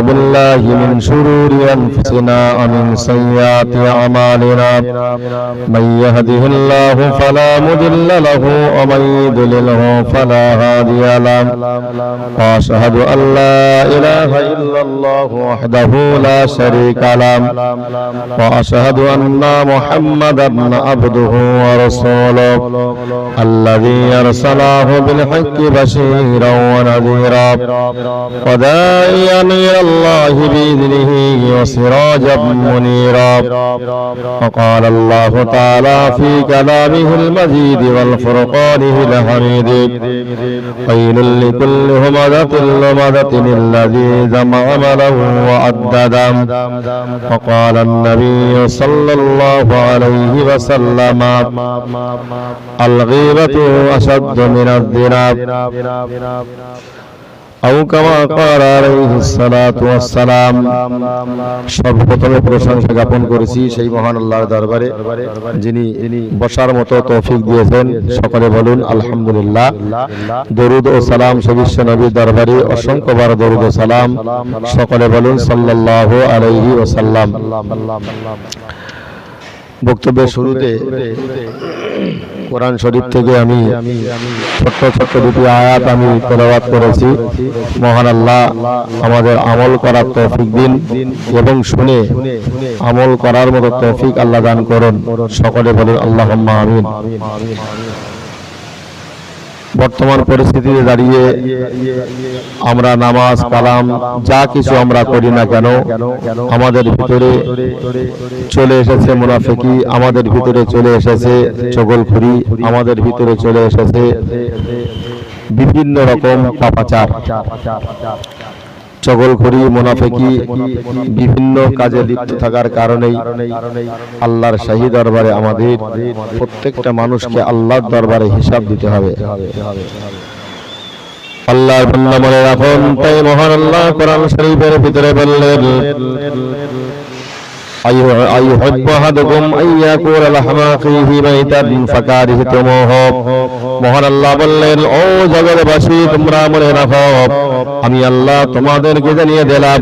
بالله من شرور أنفسنا ومن سيئات أعمالنا من يهده الله فلا مضل له ومن يضلله فلا هادي له وأشهد أن لا إله إلا الله وحده لا شريك له وأشهد أن محمدا عبده ورسوله الذي أرسله بالحق بشيرا ونذيرا وداعيا إلى الله بإذنه وسراجا منيرا وقال الله تعالى في كلامه المجيد والفرقانه الحميد ويل لكل همزة لمزة الذي جمع ماله وعدده وقال النبي صلى الله عليه وسلم الغيبة أشد من الزنا أو كما قال عليه الصلاة والسلام সর্বপ্রথমে প্রশংসা জ্ঞাপন করেছি সেই মহান আল্লাহর দরবারে যিনি বসার মতো তৌফিক দিয়েছেন। সকলে বলুন আলহামদুলিল্লাহ। দরুদ ও সালাম বিশ্ব নবীর দরবারে অসংখ্যবার দরুদ ও সালাম। সকলে বলুন সাল্লাল্লাহু আলাইহি ওয়াসাল্লাম। বক্তব্যের শুরুতে কোরআন শরীফ থেকে আমি ছোট্ট ছোট্ট দুটি আয়াত আমি তেলাওয়াত করেছি। মহান আল্লাহ আমাদের আমল করার তৌফিক দিন এবং শুনে আমল করার মতো তৌফিক আল্লাহ দান করুন। সকলে বলুন আল্লাহুম্মা আমিন। বর্তমান পরিস্থিতিতে দাঁড়িয়ে আমরা নামাজ কালাম যা কিছু আমরা করি না কেন, আমাদের ভিতরে চলে এসেছে মুনাফিকি, আমাদের ভিতরে চলে এসেছে চগলখুরি, আমাদের ভিতরে চলে এসেছে বিভিন্ন রকম পাপাচার। চগলখুরি মুনাফিকি বিভিন্ন কাজে লিপ্ত থাকার কারণেই আল্লাহর শাহী দরবারে আমাদের প্রত্যেকটা মানুষকে আল্লাহর দরবারে হিসাব দিতে হবে। আল্লাহর বান্দা মনে রাখুন, তাই মহান আল্লাহ কোরআন শরীফের ভিতরে বললেন أيحب أحدكم أن يأكل لحم أخيه ميتا فكرهتموه। মহান আল্লাহ বললেন, ও জগৎবাসী তোমরা মনে রাখো আমি আল্লাহ তোমাদেরকে জানিয়ে দিলাম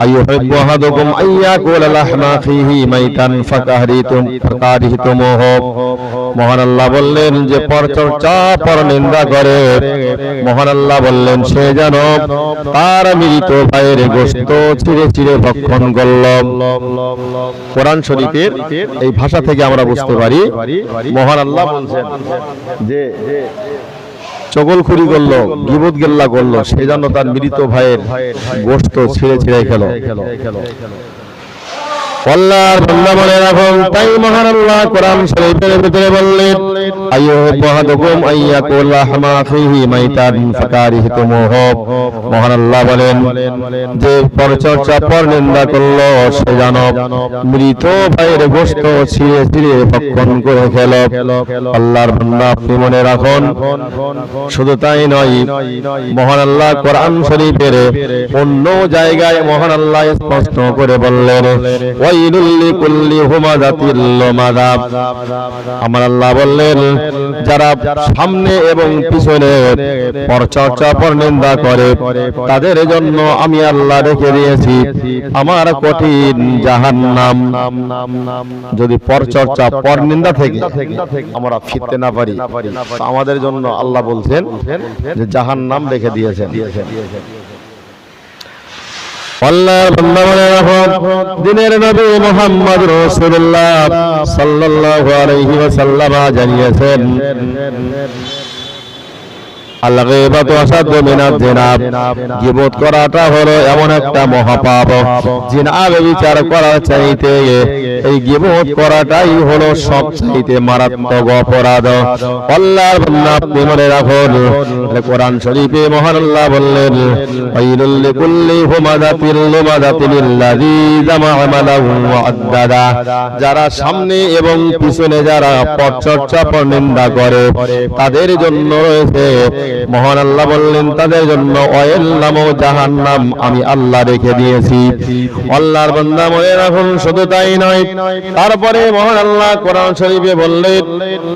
আইয়ুহিব্বু আহাদুকুম আন ইয়াকুলা লাহমা আখিহি মাইতান ফাকারিহতুমুহু। মহান আল্লাহ বললেন যে পরচর্চা পরনিন্দা করে, মহান আল্লাহ বললেন সে যেন তার মৃত ভাইয়ের গোশত ছিঁড়ে ছিঁড়ে ভক্ষণ করল। কোরআন শরীফের এই ভাষা থেকে আমরা বুঝতে পারি মহান আল্লাহ বলছেন যে চগলখুরি করলো, গীবত গিল্লা করলো, সেই জন্য তার মৃত ভাইয়ের গোশত ছিঁড়ে ছিঁড়ে খেলো। আল্লাহর বান্দা মনে রাখুন, তাই মহান আল্লাহ কোরআন শরীফের ভিতরে বললেন আইয়ুহিব্বু আহাদুকুম আন ইয়াকুলা লাহমা আখিহি মাইতান ফাকারিহতুমুহু। মহান আল্লাহ বলেন যে পরচর্চা পরনিন্দা করলো সে যেন মৃত ভাইয়ের গোশত ছিঁড়ে ছিঁড়ে ভক্ষণ করে খেলো। আল্লাহর বান্দা আপনি মনে রাখুন, শুধু তাই নয়, মহান আল্লাহ কোরআন শরীফের অন্য জায়গায় মহান আল্লাহ স্পষ্ট করে বললেন ওয়াইলুল লিকুল্লি হুমাযাতিল লুমাযা। আমার আল্লাহ বললেন যারা সামনে এবং পিছনে পরচর্চা পরনিন্দা করে তাদের জন্য আমি আল্লাহ রেখে দিয়েছি আমার কঠিন জাহান্নাম। যদি পরচর্চা পরনিন্দা থেকে আমরা ফিরতে না পারি আমাদের জন্য আল্লাহ বলছেন যে জাহান্নাম রেখে দিয়েছেন। আল্লাহর বান্দা মনে রাখো, দিনের নবী মুহাম্মদ রাসূলুল্লাহ সাল্লাল্লাহু আলাইহি ওয়াসাল্লাম জানিয়েছেন আল-গীবাতু আসাদ্দু মিনাজ জিনা। গীবত করাটা হলো এমন একটা মহাপাপ, জিনা ব্যভিচার করার চাইতে এই গীবত করাটাই হলো সবচাইতে মারাত্মক অপরাধ। আল্লাহর বান্দা আপনি মনে রাখুন, কোরআন শরীফে মহান আল্লাহ বললেন ওয়াইলুল লিকুল্লি হুমাযাতিল লুমাযাতিল লাযী জামা'a মালাহু ওয়া আদ্দাদা। যারা সামনে এবং পিছনে যারা পরচর্চা পরনিন্দা করে তাদের জন্য রয়েছে মহান আল্লাহ বললেন তাদের জন্য ওয়াইল নাম ও জাহান্নাম আমি আল্লাহ রেখে দিয়েছি। আল্লাহর বান্দা মনে রাখুন, শুধু তাই নয়, তারপরে মহান আল্লাহ কোরআন শরীফে বললেন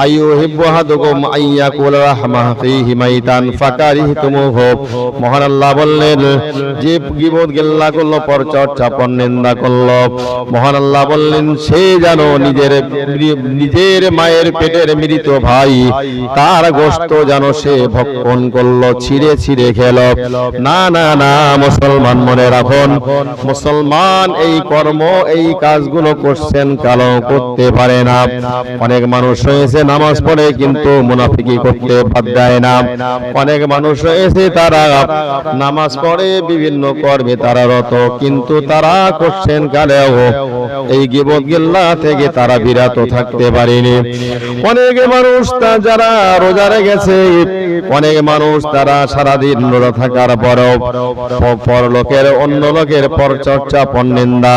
আইয়ুহিব্বু আহাদুকুম আইয়াকুলা লাহমা ফীহি মাইতান ফাকারিহতুমুহু। মহান আল্লাহ বললেন যে গীবত গিল্লা করলো, পরচর্চা পরনিন্দা করলো, মহান আল্লাহ বললেন সে যেন নিজের মায়ের পেটের মৃত ভাই তার গোশত যেন সে ভক্ষণ করলো, ছিঁড়ে ছিঁড়ে খেলো। না না না মুসলমান মনে রাখুন, মুসলমান এই কর্ম এই কাজগুলো করছেন কালো করতে পারে না। অনেক মানুষ হয়েছে নামাজ পড়ে কিন্তু মুনাফিকি করতে বাদ দেয় না। অনেক মানুষ হয়েছে তারা নামাজ পড়ে বিভিন্ন কর্মে তারা রত, কিন্তু তারা করছেন কালেও এই গীবত গিল্লা থেকে তারা বিরত থাকতে পারেনি। অনেক মানুষ যারা রোজা রেখেছে, অনেক মানুষ তারা সারাদিন রোজা থাকার পরও পরলোকের অন্য লোকের পরচর্চা পরনিন্দা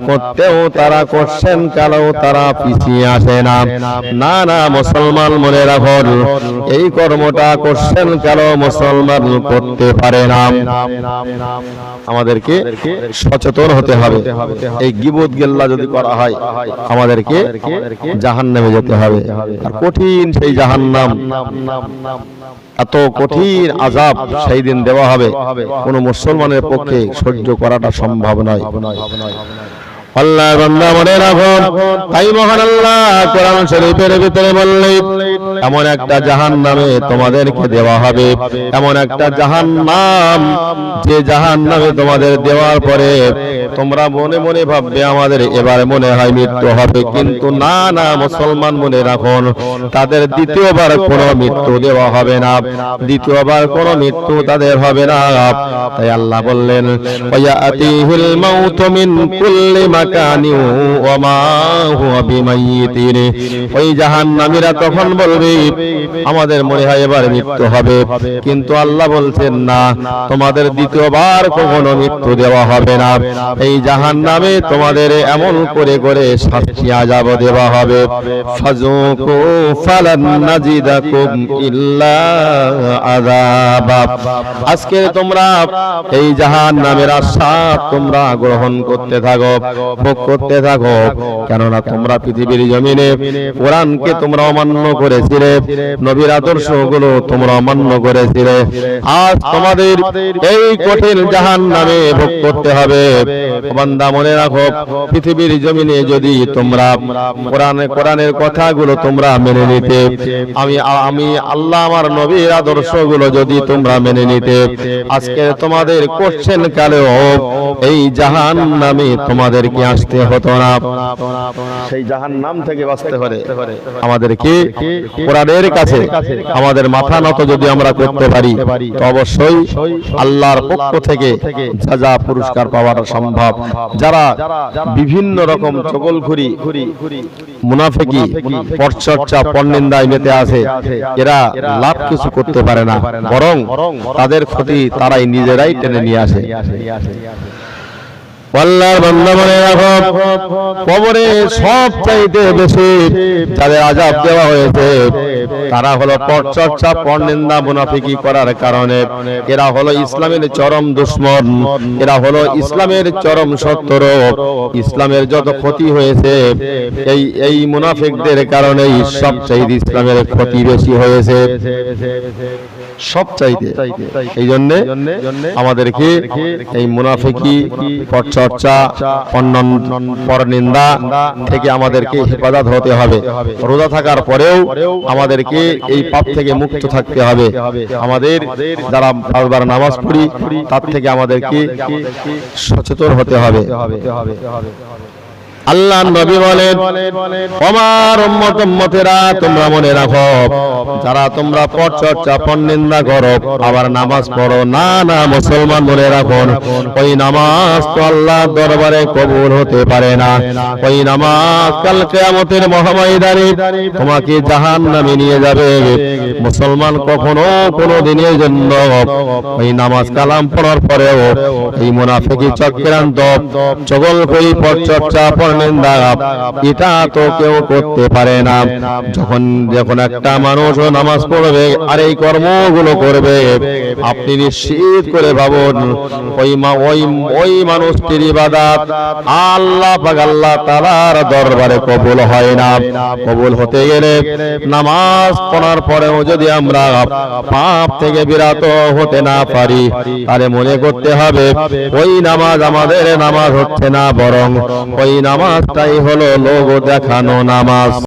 করতেও তারা করছেন কালেও তারা পিছিয়ে আসে না। না না মুসলমান মনে রাখুন, এই কর্মটা করছেন কালেও মুসলমান করতে পারে না। আমাদেরকে সচেতন হতে হবে। এই গীবত গিল্লা যদি করা হয় আমাদেরকে জাহান্নামে যেতে হবে। আর কঠিন সেই জাহান্নাম, এত কঠিন আযাব সেই দিন দেওয়া হবে, কোন মুসলমানের পক্ষে সহ্য করাটা সম্ভব নয়। আল্লাহর বান্দা মনে রাখুন, তাই মহান আল্লাহ কোরআন শরীফের ভিতরে বললেন এমন একটা জাহান্নামে তোমাদেরকে দেওয়া হবে, এমন একটা জাহান্নাম যে জাহান্নামে তোমাদের দেওয়ার পরে তোমরা মনে মনে ভাববে আমাদের এবার মনে হয় মৃত্যু হবে, কিন্তু না না মুসলমান মনে রাখুন, তাদের দ্বিতীয়বার কোনো মৃত্যু দেওয়া হবে না, দ্বিতীয়বার কোনো মৃত্যু তাদের হবে না। তাই আল্লাহ বললেন ওয়ায়াতিহিল মাউতু মিন কুল্লি মাকানি ওয়া মা হুয়া বিমাইয়িতিন। ওই জাহান্নামীরা তখন বলবে আমাদের মনে হয় এবার মৃত্যু হবে, কিন্তু আল্লাহ বলছেন না, তোমাদের দ্বিতীয়বার কখনো মৃত্যু দেওয়া হবে না। এই জাহান্নামে তোমাদের এমন করে করে শাস্তি আযাব দেওয়া হবে, ফাযুকু ফালান নাজিদাকুম ইল্লা আযাবা। আজকে তোমরা এই জাহান্নামের আস্বাদ তোমরা গ্রহণ করতে থাকো, ভোগ করতে থাকো, কেননা তোমরা পৃথিবীর জমিনে কোরআনকে তোমরা অমান্য করেছিলে, নবীর আদর্শগুলো তোমরা অমান্য করেছিলে। আজ তোমাদের এই কঠিন জাহান্নামে ভোগ করতে হবে। বান্দা মনে রাখো, পৃথিবীর জমিনে যদি তোমরা কোরআনের কথাগুলো তোমরা মেনে নিতে, আমি আল্লাহ আমার নবীর আদর্শগুলো যদি তোমরা মেনে নিতে, আজকে তোমাদের কোশ্চেন কালেও এই জাহান্নামে তোমাদেরকে আসতে হতো না। সেই জাহান্নাম থেকে বাঁচতে হলে আমাদেরকে কোরআনের কাছে আমাদের মাথা নত যদি আমরা করতে পারি, তো অবশ্যই আল্লাহর পক্ষ থেকে যা যা পুরস্কার পাওয়াটা সম্ভব। যারা বিভিন্ন রকম চগলখুরি মুনাফিকি পরচর্চা পরনিন্দায় মেতে আছে, এরা লাভ কিছু করতে পারে না, বরং তাদের ক্ষতি তারাই নিজেরাই টেনে নিয়ে আসে। আল্লাহর বান্দা মনে রাখো, কবরে সব চাইতে বেশি যাদের আযাব দেওয়া হয়েছে তারা হলো পরচর্চা পরনিন্দা মুনাফিকি করার কারণে। এরা হলো ইসলামের চরম দুশমন, এরা হলো ইসলামের চরম শত্রু। ইসলামের যত ক্ষতি হয়েছে এই মুনাফিকদের কারণেই সবচাইতে ইসলামের ক্ষতি বেশি হয়েছে, সবচাইতে। এই জন্য আমাদেরকে এই মুনাফিকি পরচর্চা পরনিন্দা থেকে আমাদেরকে হেফাজত হতে হবে। রোজা থাকার পরেও আমাদেরকে এই পাপ থেকে মুক্ত থাকতে হবে। আমাদের যারা পাঁচবার নামাজ পড়ি তার থেকে আমাদেরকে সচেতন হতে হবে। আল্লাহ নবী বলেন, আমার উম্মতেরা তোমরা মনে রাখো, যারা তোমরা পরচর্চা পরনিন্দা করো আবার নামাজ পড়ো, না না মুসলমান মনে রাখো, ওই নামাজ তো আল্লাহর দরবারে কবুল হতে পারে না। ওই নামাজ কাল কিয়ামতের মহাময়দানে তোমাকে জাহান্নামে নিয়ে যাবে। মুসলমান কখনো কোনো দিনের জন্য ওই নামাজ কালাম পড়ার পরেও এই মুনাফিকি চক্রান্ত চগলখড়ি পরচর্চা পরনিন্দা এটা তো কেউ করতে পারে না। যখন একটা মানুষ নামাজ পড়বে আর এই কর্মগুলো করবে, আপনি নিশ্চিত করে ভাবুন ওই মানুষটির ইবাদত আল্লাহ পাক আল্লাহ তাআলার দরবারে কবুল হয় না। কবুল হতে গেলে নামাজ পড়ার পরেও যদি আমরা পাপ থেকে বিরত হতে না পারি, তাহলে মনে করতে হবে ওই নামাজ আমাদের নামাজ হচ্ছে না, বরং ওই নামাজটাই হলো লোক দেখানো নামাজ।